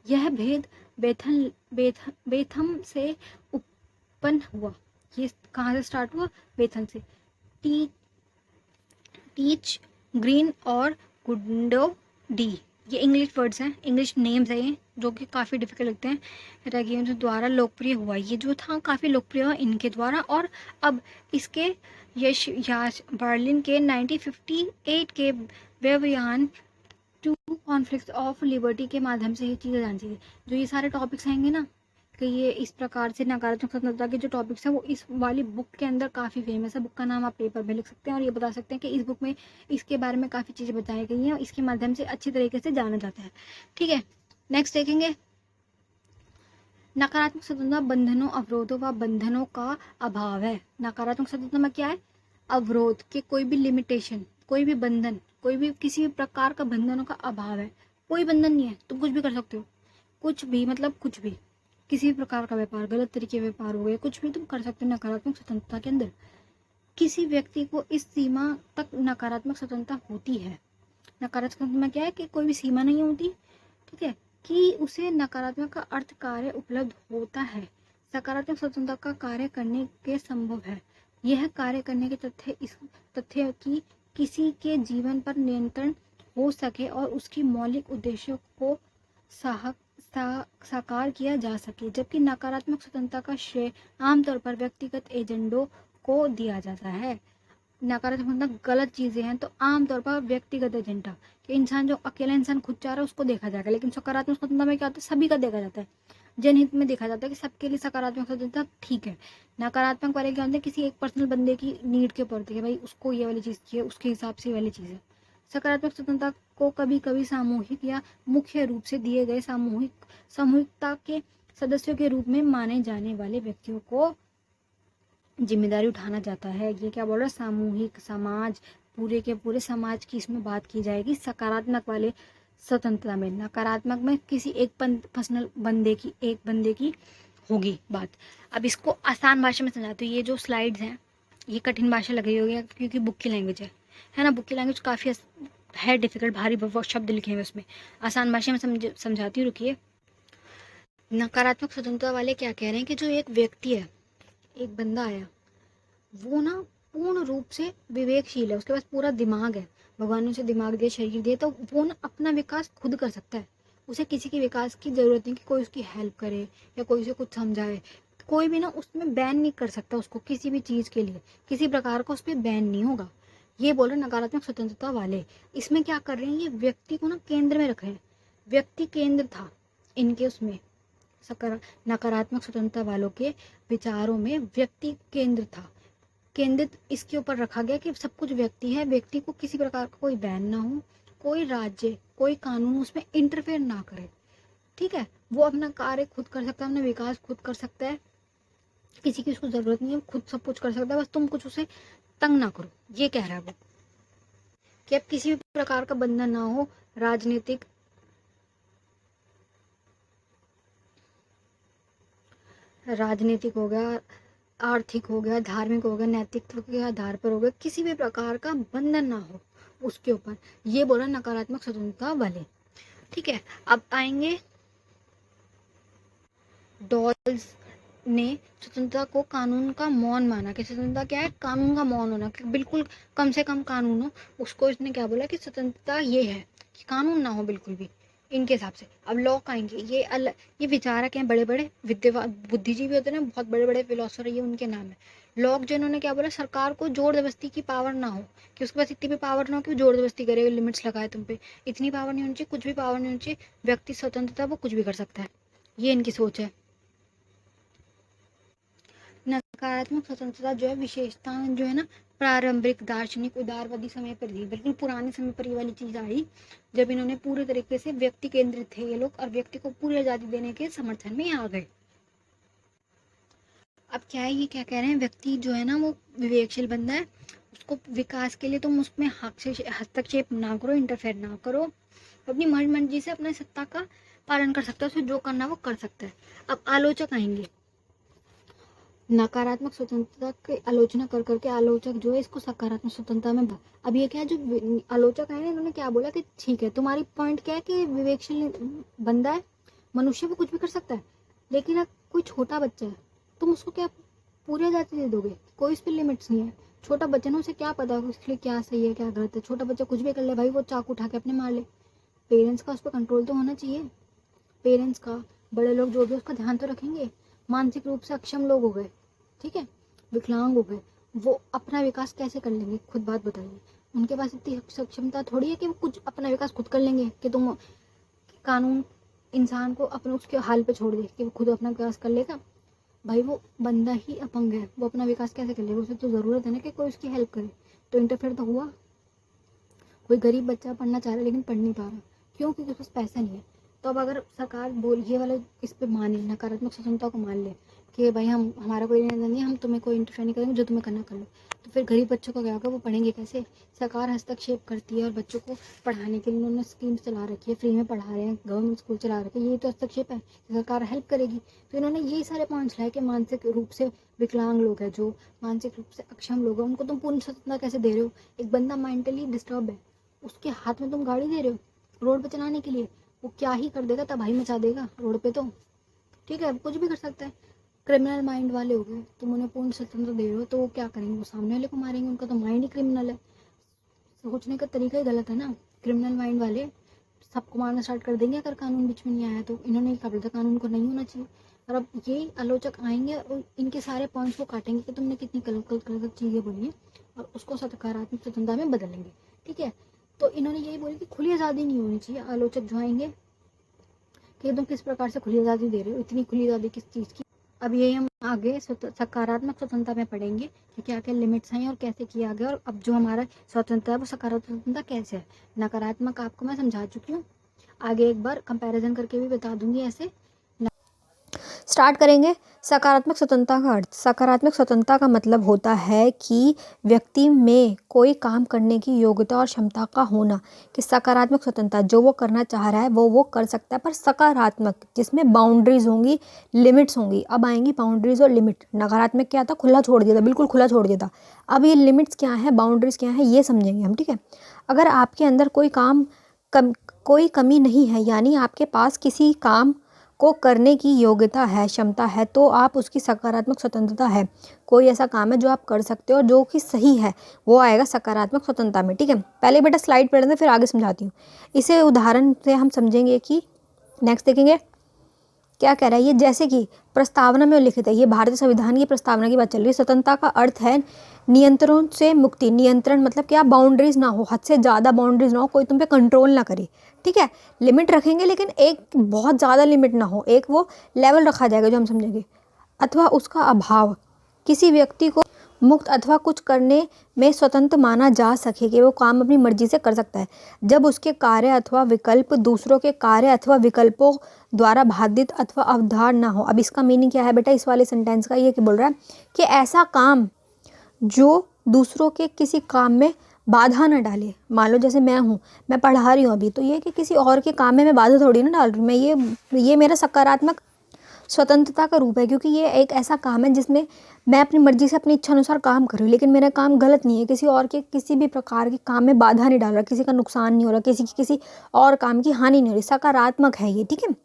यह भेद बेथम से उत्पन्न हुआ। ये कहाँ से स्टार्ट हुआ? बेथन से। टीच, ग्रीन और गुंडो डी, ये इंग्लिश वर्ड्स हैं, इंग्लिश नेम्स हैं ये, जो कि काफ़ी डिफिकल्ट लगते हैं। रेगियन द्वारा लोकप्रिय हुआ, ये जो था काफ़ी लोकप्रिय हुआ इनके द्वारा। और अब इसके याश बर्लिन के 1958 के व्यवयान टू कॉन्फ्लिक्ट ऑफ लिबर्टी के माध्यम से ये चीज़ें जानी चाहिए। जो ये सारे टॉपिक्स आएंगे ना, कि ये इस प्रकार से नकारात्मक स्वतंत्रता के जो टॉपिक्स हैं वो इस वाली बुक के अंदर काफ़ी फेमस है। बुक का नाम आप पेपर में लिख सकते हैं और ये बता सकते हैं कि इस बुक में इसके बारे में काफ़ी चीज़ें बताई गई हैं और इसके माध्यम से अच्छी तरीके से जाना जाता है, ठीक है। नेक्स्ट देखेंगे, नकारात्मक स्वतंत्रता बंधनों, अवरोधों व बंधनों का अभाव है। नकारात्मक स्वतंत्रता में क्या है? अवरोध के, कोई भी लिमिटेशन, कोई भी बंधन, कोई भी किसी भी प्रकार का बंधनों का अभाव है। कोई बंधन नहीं है, तुम कुछ भी कर सकते हो, कुछ भी, मतलब कुछ भी, किसी भी प्रकार का व्यापार, गलत तरीके व्यापार हो गए, कुछ भी तुम कर सकते हो नकारात्मक स्वतंत्रता के अंदर। किसी व्यक्ति को इस सीमा तक नकारात्मक स्वतंत्रता होती है। नकारात्मक स्वतंत्रता में क्या है कि कोई भी सीमा नहीं होती, ठीक है, कि उसे नकारात्मक का अर्थ कार्य उपलब्ध होता है। सकारात्मक स्वतंत्रता का कार्य करने के संभव है। यह कार्य करने के तथ्य इस तथ्य की किसी के जीवन पर नियंत्रण हो सके और उसकी मौलिक उद्देश्यों को साकार किया जा सके, जबकि नकारात्मक स्वतंत्रता का श्रेय आमतौर पर व्यक्तिगत एजेंडों को दिया जाता है। नकारात्मक गलत चीजें हैं तो आमतौर पर व्यक्तिगत एजेंडा, कि इंसान जो अकेला इंसान खुद चाह रहा है उसको देखा जाएगा, लेकिन सकारात्मक स्वतंत्रता में क्या होता है? सभी का देखा जाता है, जनहित में देखा जाता है कि सबके लिए सकारात्मक स्वतंत्रता ठीक है। नकारात्मक वाले क्या होते हैं? किसी एक पर्सनल बंदे की नीड के ऊपर है, भाई उसको ये वाली चीज़ चाहिए, उसके हिसाब से वाली चीज़ है। सकारात्मक स्वतंत्रता को कभी कभी सामूहिक या मुख्य रूप से दिए गए सामूहिकता के सदस्यों के रूप में माने जाने वाले व्यक्तियों को जिम्मेदारी उठाना जाता है। ये क्या बोल रहा है? सामूहिक, समाज, पूरे के पूरे समाज की इसमें बात की जाएगी सकारात्मक वाले स्वतंत्रता में। नकारात्मक में किसी एक पर्सनल एक बंदे की होगी बात। अब इसको आसान भाषा में समझाती हूँ। ये जो स्लाइड्स हैं ये कठिन भाषा लग रही होगी क्योंकि बुक की लैंग्वेज है ना, बुक की लैंग्वेज काफ़ी है डिफिकल्ट, भारी शब्द लिखे हैं उसमें। आसान भाषा में समझाती हूँ, रुकिए। नकारात्मक स्वतंत्रता वाले क्या कह रहे हैं कि जो एक व्यक्ति है, एक बंदा आया, वो ना पूर्ण रूप से विवेकशील है, उसके पास पूरा दिमाग है, भगवान ने उसे दिमाग दिया, शरीर दिया, तो वो ना अपना विकास खुद कर सकता है। उसे किसी के विकास की जरूरत नहीं कि कोई उसकी हेल्प करे या कोई उसे कुछ समझाए। कोई भी ना उसमें बैन नहीं कर सकता उसको किसी भी चीज़ के लिए, किसी प्रकार का उस पर बैन नहीं होगा। ये बोल रहे नकारात्मक स्वतंत्रता वाले। इसमें क्या कर रहे हैं? ये व्यक्ति को ना केंद्र में रख रहे हैं, व्यक्ति केंद्र था इनके उसमें। नकारात्मक स्वतंत्रता वालों के विचारों में व्यक्ति केंद्र था, केंद्रित इसके ऊपर रखा गया कि सब कुछ व्यक्ति है, व्यक्ति को किसी प्रकार का कोई बैन ना हो, कोई राज्य, कोई कानून उसमें इंटरफेयर ना करे, ठीक है। वो अपना कार्य खुद कर सकता है, अपना विकास खुद कर सकता है, किसी की उसको जरूरत नहीं है, खुद सब कुछ कर सकता है, बस तुम कुछ उसे तंग ना करो। ये कह रहा है वो कि अब किसी भी प्रकार का बंधन ना हो, राजनीतिक हो गया, आर्थिक हो गया, धार्मिक हो गया, नैतिकता के आधार पर हो गया, किसी भी प्रकार का बंधन ना हो उसके ऊपर। ये बोला नकारात्मक स्वतंत्रता वाले, ठीक है। अब आएंगे डॉल्स ने स्वतंत्रता को कानून का मौन माना कि स्वतंत्रता क्या है, कानून का मौन होना, कि बिल्कुल कम से कम कानून हो। उसको इसने क्या बोला कि स्वतंत्रता ये है कि कानून ना हो बिल्कुल भी इनके हिसाब से। अब लॉक आएंगे, ये विचारक हैं, बड़े बड़े विद्वान बुद्धिजीवी होते हैं ना, बहुत बड़े बड़े फिलोसफर, ये उनके नाम है। लॉक जो इन्होंने क्या बोला, सरकार को जोर जबरदस्ती की पावर ना हो, कि उसके पास इतनी भी पावर ना हो कि वो जोर जबरदस्ती करे, लिमिट्स लगाए तुम पे, इतनी पावर नहीं होनी चाहिए, कुछ भी पावर नहीं होनी चाहिए। व्यक्ति स्वतंत्रता, वो कुछ भी कर सकता है, ये इनकी सोच है। नकारात्मक स्वतंत्रता जो है, विशेषता जो है ना, प्रारंभिक दार्शनिक उदारवादी समय पर थी, बिल्कुल पुराने समय पर ये वाली चीज आई, जब इन्होंने पूरे तरीके से व्यक्ति केंद्रित थे ये लोग, और व्यक्ति को पूरी आजादी देने के समर्थन में आ गए। अब क्या है, ये क्या कह रहे हैं, व्यक्ति जो है ना वो विवेकशील बंदा है, उसको विकास के लिए तुम उसमें हस्तक्षेप ना करो, इंटरफेयर ना करो, अपनी मर्जी से अपने सत्ता का पालन कर सकता है, उसे जो करना वो कर सकता है। अब आलोचक आएंगे, नकारात्मक स्वतंत्रता की आलोचना कर करके आलोचक जो है इसको सकारात्मक स्वतंत्रता में अब ये क्या है, जो आलोचक आए ना, इन्होंने क्या बोला कि ठीक है, तुम्हारी पॉइंट क्या है कि विवेकशील बंदा है, मनुष्य वो कुछ भी कर सकता है, लेकिन अब कोई छोटा बच्चा है, तुम उसको क्या पूरी आजादी दे दोगे? कोई इस पर लिमिट्स नहीं है। छोटा बच्चा ना, उसे क्या पता है उसके लिए क्या सही है क्या गलत है, छोटा बच्चा कुछ भी कर ले भाई, वो चाकू उठा के अपने मार ले। पेरेंट्स का उस पर कंट्रोल तो होना चाहिए, पेरेंट्स का, बड़े लोग जो भी उसका ध्यान तो रखेंगे। मानसिक रूप से अक्षम लोग हो गए, ठीक है, विकलांग हो गए, वो अपना विकास कैसे कर लेंगे? खुद बात बताइए। उनके पास इतनी सक्षमता थोड़ी है कि वो कुछ अपना विकास खुद कर लेंगे, कि तुम कानून इंसान को अपने उसके हाल पे छोड़ दे कि वो खुद अपना विकास कर लेगा। भाई वो बंदा ही अपंग है, वो अपना विकास कैसे कर लेगा? उसे तो ज़रूरत है ना कि कोई उसकी हेल्प करे। तो इंटरफेयर तो हुआ। कोई गरीब बच्चा पढ़ना चाह रहा है लेकिन पढ़ नहीं पा रहा, क्यों? क्योंकि उसके पास पैसा नहीं है। तो अब अगर सरकार बोल ये वाले इस पे माने, नकारात्मक स्वतंत्रता को मान ले कि भाई हम हमारा कोई लेना नहीं, हम तुम्हें कोई इंटरफेयर नहीं करेंगे, जो तुम्हें करना कर लो, तो फिर गरीब बच्चों का क्या होगा? वो पढ़ेंगे कैसे? सरकार हस्तक्षेप करती है और बच्चों को पढ़ाने के लिए उन्होंने स्कीम्स चला रखी है, फ्री में पढ़ा रहे हैं, गवर्नमेंट स्कूल चला रखे हैं, यही तो हस्तक्षेप है, सरकार हेल्प करेगी। तो इन्होंने यही सारे पॉइंट्स लाए कि मानसिक रूप से विकलांग लोग हैं, जो मानसिक रूप से अक्षम लोग हैं, उनको तुम पूर्ण स्वतंत्रता कैसे दे रहे हो? एक बंदा मेंटली डिस्टर्ब है, उसके हाथ में तुम गाड़ी दे रहे हो रोड पे चलाने के लिए, वो क्या ही कर देगा, तबाही मचा देगा रोड पे। तो ठीक है, कुछ भी कर सकता है। क्रिमिनल माइंड वाले हो गए, तुम उन्हें पूर्ण स्वतंत्रता दे रहे हो, तो वो क्या करेंगे? वो सामने वाले को मारेंगे, उनका तो माइंड ही क्रिमिनल है, सोचने का तरीका ही गलत है ना। क्रिमिनल माइंड वाले सबको मारना स्टार्ट कर देंगे अगर कानून बीच में नहीं आया तो। इन्होंने क्या बोला था, कानून को नहीं होना चाहिए। और अब ये आलोचक आएंगे और इनके सारे पॉइंट्स को काटेंगे कि तुमने कितनी गलत चीज़ें बोली हैं, और उसको सकारात्मक स्वतंत्रता में बदलेंगे, ठीक है। तो इन्होंने यही बोली कि खुली आज़ादी नहीं होनी चाहिए। आलोचक जो आएंगे कि तुम किस प्रकार से खुली आज़ादी दे रहे हो, इतनी खुली आज़ादी किस चीज़ की? अब यही हम आगे सकारात्मक स्वतंत्रता में पढ़ेंगे कि क्या क्या लिमिट्स हैं और कैसे किया गया, और अब जो हमारा स्वतंत्रता है वो सकारात्मक स्वतंत्रता कैसे है। नकारात्मक आपको मैं समझा चुकी हूँ, आगे एक बार कंपैरिजन करके भी बता दूंगी ऐसे। स्टार्ट करेंगे। सकारात्मक स्वतंत्रता का अर्थ। सकारात्मक स्वतंत्रता का मतलब होता है कि व्यक्ति में कोई काम करने की योग्यता और क्षमता का होना। कि सकारात्मक स्वतंत्रता, जो वो करना चाह रहा है वो कर सकता है, पर सकारात्मक जिसमें बाउंड्रीज होंगी, लिमिट्स होंगी। अब आएंगी बाउंड्रीज और लिमिट। नकारात्मक क्या था? खुला छोड़ दिया था, बिल्कुल खुला छोड़ दिया था। अब ये लिमिट्स क्या है, बाउंड्रीज क्या है, ये समझेंगे हम, ठीक है। अगर आपके अंदर कोई कमी नहीं है, यानी आपके पास किसी काम को करने की योग्यता है, क्षमता है, तो आप उसकी सकारात्मक स्वतंत्रता है। कोई ऐसा काम है जो आप कर सकते हो और जो कि सही है, वो आएगा सकारात्मक स्वतंत्रता में, ठीक है। पहले बेटा स्लाइड पढ़ लें, फिर आगे समझाती हूँ। इसे उदाहरण से हम समझेंगे कि नेक्स्ट देखेंगे क्या कह रहा है ये। जैसे कि प्रस्तावना में उल्लिखित है, ये भारतीय संविधान की प्रस्तावना की बात चल रही है। स्वतंत्रता का अर्थ है नियंत्रणों से मुक्ति। नियंत्रण मतलब क्या? बाउंड्रीज ना हो, हद से ज़्यादा बाउंड्रीज ना हो, कोई तुम पे कंट्रोल ना करे, ठीक है। लिमिट रखेंगे लेकिन एक बहुत ज़्यादा लिमिट ना हो, एक वो लेवल रखा जाएगा जो हम समझेंगे। अथवा उसका अभाव, किसी व्यक्ति को मुक्त अथवा कुछ करने में स्वतंत्र माना जा सके कि वो काम अपनी मर्जी से कर सकता है, जब उसके कार्य अथवा विकल्प दूसरों के कार्य अथवा विकल्पों द्वारा बाधित अथवा अवधार ना हो। अब इसका मीनिंग क्या है बेटा इस वाले सेंटेंस का? ये कि बोल रहा है कि ऐसा काम जो दूसरों के किसी काम में बाधा न डाले। मान लो जैसे मैं पढ़ा रही हूँ अभी, तो ये कि किसी और के काम में मैं बाधा थोड़ी ना डाल रही हूँ। मैं ये मेरा सकारात्मक स्वतंत्रता का रूप है, क्योंकि ये एक ऐसा काम है जिसमें मैं अपनी मर्जी से अपनी इच्छा अनुसार काम कर रही हूँ, लेकिन मेरा काम गलत नहीं है, किसी और के किसी भी प्रकार के काम में बाधा नहीं डाल रहा, किसी का नुकसान नहीं हो रहा, किसी और काम की हानि नहीं हो रही। सकारात्मक है ये, ठीक है।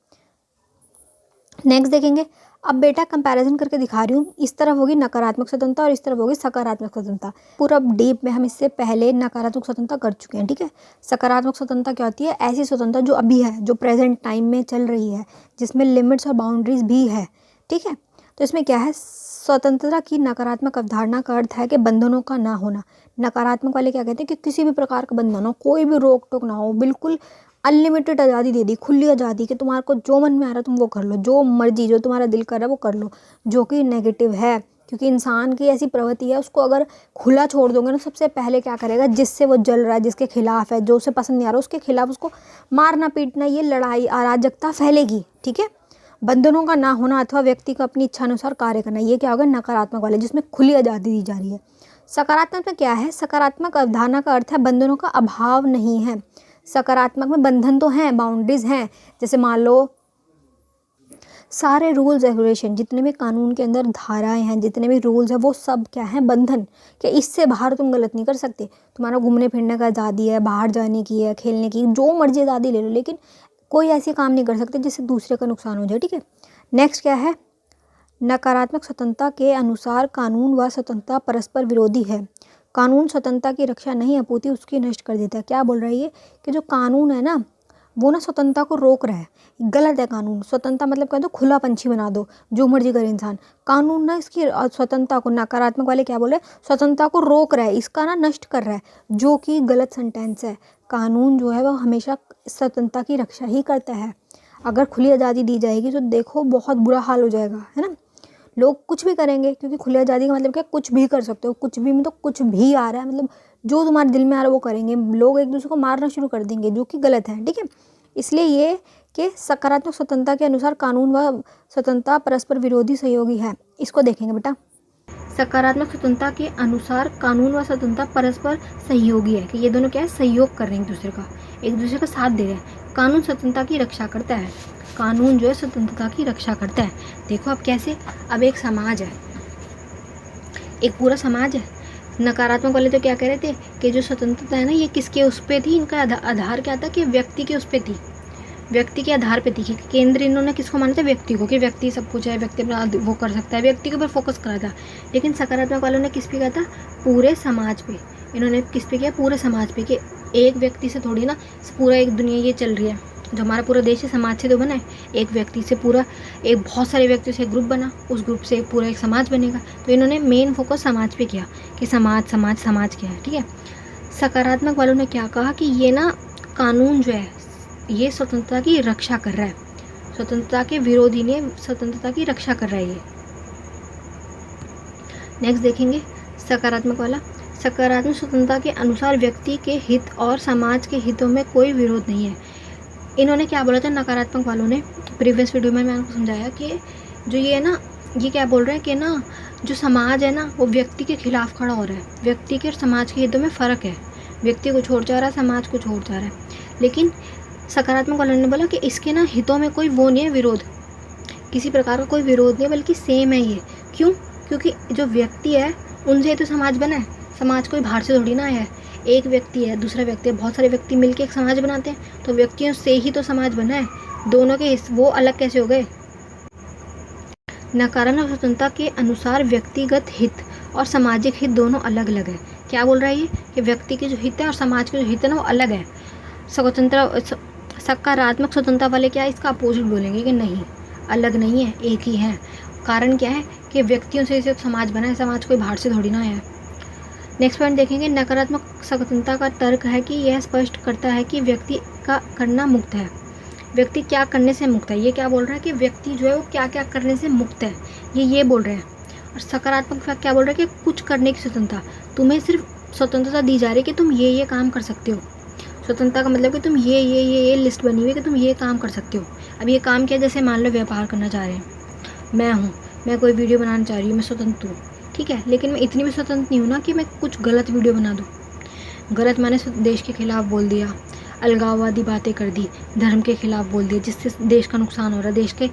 नेक्स्ट देखेंगे, अब बेटा कंपैरिजन करके दिखा रही हूँ, इस तरफ होगी नकारात्मक स्वतंत्रता और इस तरफ होगी सकारात्मक स्वतंत्रता। पूरा डीप में हम इससे पहले नकारात्मक स्वतंत्रता कर चुके हैं, ठीक है। सकारात्मक स्वतंत्रता क्या होती है? ऐसी स्वतंत्रता जो अभी है, जो प्रेजेंट टाइम में चल रही है, जिसमें लिमिट्स और बाउंड्रीज भी है, ठीक है। तो इसमें क्या है, स्वतंत्रता की नकारात्मक अवधारणा का अर्थ है कि बंधनों का ना होना। नकारात्मक वाले क्या कहते हैं कि किसी भी प्रकार का बंधन हो, कोई भी रोक टोक ना हो, बिल्कुल अनलिमिटेड आज़ादी दे दी, खुली आज़ादी कि तुम्हारे को जो मन में आ रहा है तुम वो कर लो, जो मर्जी जो तुम्हारा दिल कर रहा है वो कर लो, जो कि नेगेटिव है। क्योंकि इंसान की ऐसी प्रवृत्ति है, उसको अगर खुला छोड़ दोगे ना, सबसे पहले क्या करेगा, जिससे वो जल रहा है, जिसके खिलाफ है, जो उसे पसंद नहीं आ रहा, उसके खिलाफ उसको मारना पीटना, ये लड़ाई अराजकता फैलेगी, ठीक है। बंधनों का ना होना अथवा व्यक्ति को अपनी इच्छा अनुसार कार्य करना, ये क्या होगा, नकारात्मक वाले, जिसमें खुली आज़ादी दी जा रही है। सकारात्मक में क्या है, सकारात्मक अवधारणा का अर्थ है बंधनों का अभाव नहीं है। सकारात्मक में बंधन तो हैं, बाउंड्रीज हैं, जैसे मान लो सारे रूल्स रेगुलेशन, जितने भी कानून के अंदर धाराएं हैं, जितने भी रूल्स हैं, वो सब क्या है, बंधन, कि इससे बाहर तुम गलत नहीं कर सकते। तुम्हारा घूमने फिरने का आज़ादी है, बाहर जाने की है, खेलने की, जो मर्जी आज़ादी ले लो, लेकिन कोई ऐसे काम नहीं कर सकते जिससे दूसरे का नुकसान हो जाए, ठीक है। नेक्स्ट क्या है, नकारात्मक स्वतंत्रता के अनुसार कानून व स्वतंत्रता परस्पर विरोधी है। कानून स्वतंत्रता की रक्षा नहीं अपूर्ति उसकी नष्ट कर देता है। क्या बोल रहा है ये, कि जो कानून है ना, वो ना स्वतंत्रता को रोक रहा है, गलत है कानून। स्वतंत्रता मतलब कह दो खुला पंछी बना दो, जो मर्जी करे इंसान। कानून ना इसकी स्वतंत्रता को, नकारात्मक वाले क्या बोल रहे हैं, स्वतंत्रता को रोक रहा है, इसका ना नष्ट कर रहा है, जो कि गलत सेंटेंस है। कानून जो है वो हमेशा स्वतंत्रता की रक्षा ही करता है। अगर खुली आज़ादी दी जाएगी तो देखो बहुत बुरा हाल हो जाएगा, है ना। लोग कुछ भी करेंगे, क्योंकि खुली आज़ादी का मतलब क्या, कुछ भी कर सकते हो, कुछ भी में तो कुछ भी आ रहा है, मतलब जो तुम्हारे दिल में आ रहा है वो करेंगे। लोग एक दूसरे को मारना शुरू कर देंगे, जो कि गलत है, ठीक है। इसलिए ये कि सकारात्मक स्वतंत्रता के अनुसार कानून व स्वतंत्रता परस्पर विरोधी सहयोगी है। इसको देखेंगे बेटा, सकारात्मक स्वतंत्रता के अनुसार कानून व स्वतंत्रता परस्पर सहयोगी है, कि ये दोनों क्या है, सहयोग कर रहे हैं एक दूसरे का साथ दे रहे हैं। कानून स्वतंत्रता की रक्षा करता है, कानून जो है स्वतंत्रता की रक्षा करता है। देखो अब कैसे, अब एक समाज है, एक पूरा समाज है। नकारात्मक वाले तो क्या कह रहे थे कि जो स्वतंत्रता है ना, ये किसके उस पे थी, इनका आधार क्या था, कि व्यक्ति के उस पे थी, व्यक्ति के आधार पे थी। कि केंद्र इन्होंने किसको माना था, व्यक्ति को, कि व्यक्ति सब कुछ है, व्यक्ति अपना वो कर सकता है, व्यक्ति के ऊपर फोकस करा था। लेकिन सकारात्मक वालों ने किस पे किया था, पूरे समाज पे। इन्होंने किस पे किया, पूरे समाज पे, कि एक व्यक्ति से थोड़ी ना पूरा एक दुनिया ये चल रही है। जो हमारा पूरा देश है समाज से तो बना है, एक व्यक्ति से पूरा, एक बहुत सारे व्यक्तियों से एक ग्रुप बना, उस ग्रुप से पूरा एक समाज बनेगा। तो इन्होंने मेन फोकस समाज पे किया, कि समाज समाज समाज क्या है, ठीक है। सकारात्मक वालों ने क्या कहा कि ये ना कानून जो है ये स्वतंत्रता की रक्षा कर रहा है, स्वतंत्रता के विरोधी ने स्वतंत्रता की रक्षा कर रहा है ये। नेक्स्ट देखेंगे सकारात्मक वाला, सकारात्मक स्वतंत्रता के अनुसार व्यक्ति के हित और समाज के हितों में कोई विरोध नहीं है। इन्होंने क्या बोला था नकारात्मक वालों ने, प्रीवियस वीडियो में मैंने आपको समझाया कि जो ये है ना, ये क्या बोल रहे हैं कि ना जो समाज है ना वो व्यक्ति के खिलाफ खड़ा हो रहा है। व्यक्ति के और समाज के हितों में फ़र्क है, व्यक्ति को छोड़ जा रहा है, समाज को छोड़ जा रहा है। लेकिन सकारात्मक वालों ने बोला कि इसके ना हितों में कोई वो नहीं है, विरोध, किसी प्रकार का कोई विरोध नहीं है, बल्कि सेम है ये। क्यों, क्योंकि जो व्यक्ति है उनसे तो समाज बना है, समाज कोई बाहर से थोड़ी ना आया है। एक व्यक्ति है, दूसरा व्यक्ति है, बहुत सारे व्यक्ति मिलकर एक समाज बनाते हैं, तो व्यक्तियों से ही तो समाज बना है। दोनों के वो अलग कैसे हो गए। नकारात्मक स्वतंत्रता के अनुसार व्यक्तिगत हित और सामाजिक हित दोनों अलग अलग है। क्या बोल रहा है ये, कि व्यक्ति के जो हित है और समाज के जो हित है ना वो अलग है। सकारात्मक स्वतंत्रता वाले क्या है, इसका अपोजिट बोलेंगे कि नहीं, अलग नहीं है, एक ही है। कारण क्या है कि व्यक्तियों से सिर्फ समाज बना है, समाज कोई बाहर से थोड़ी ना है। नेक्स्ट पॉइंट देखेंगे, नकारात्मक स्वतंत्रता का तर्क है कि यह स्पष्ट करता है कि व्यक्ति का करना मुक्त है। व्यक्ति क्या करने से मुक्त है, ये क्या बोल रहा है कि व्यक्ति जो है वो क्या क्या करने से मुक्त है, ये बोल रहे हैं। और सकारात्मक क्या बोल रहा है कि कुछ करने की स्वतंत्रता, तुम्हें सिर्फ स्वतंत्रता दी जा रही है कि तुम ये काम कर सकते हो। स्वतंत्रता का मतलब कि तुम ये लिस्ट बनी हुई है कि तुम ये काम कर सकते हो। अब ये काम क्या है, जैसे मान लो व्यापार करना चाह रहे हैं, मैं कोई वीडियो बनाना चाह रही हूँ, मैं स्वतंत्र हूँ, ठीक है, लेकिन मैं इतनी भी स्वतंत्र नहीं हूँ ना कि मैं कुछ गलत वीडियो बना दूँ। गलत मैंने देश के खिलाफ बोल दिया, अलगाववादी बातें कर दी, धर्म के खिलाफ बोल दिया, जिससे देश का नुकसान हो रहा है, देश के